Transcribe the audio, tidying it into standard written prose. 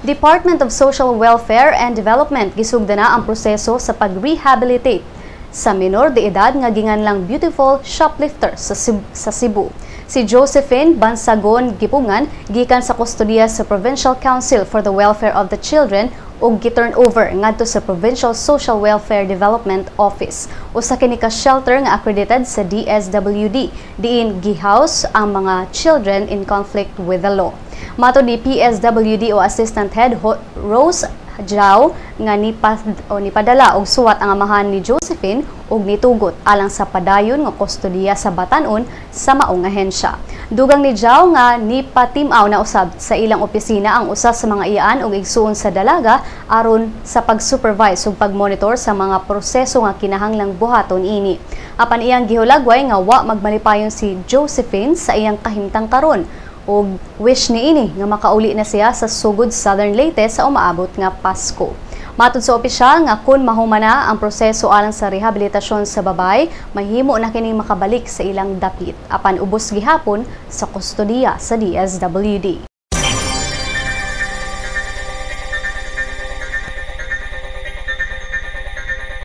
Department of Social Welfare and Development gisugdan na ang proseso sa pag-rehabilitate sa minor de edad nga ginganlang beautiful shoplifter sa Cebu. Si Josephine Bansagon Gipungan gikan sa kustodiya sa Provincial Council for the Welfare of the Children ug gi-turn over ngadto sa Provincial Social Welfare Development Office. Usa kini ka shelter nga accredited sa DSWD diin gi-house ang mga children in conflict with the law. Mato ni PSWD o Assistant Head Rose Jao nga nipadala og suwat ang amahan ni Josephine ug nitugot alang sa padayon nga kustodiya sa batan-on sa maong ahensya. Dugang ni Jao nga nipatimaw na usab sa ilang opisina ang usa sa mga iyaan ug igsuon sa dalaga aron sa pag-supervise ug pag-monitor sa mga proseso nga kinahanglang buhaton ini. Apan iyang gihulagway nga wa magmalipayon si Josephine sa iyang kahimtang karon ug wish ni ini nga makauli na siya sa sugod Southern Leyte sa umaabot nga Pasko. Matud sa opisyal nga kun mahumana ang proseso alang sa rehabilitasyon sa babay, mahimo na kining makabalik sa ilang dapit apan ubos gihapon sa kustodiya sa DSWD.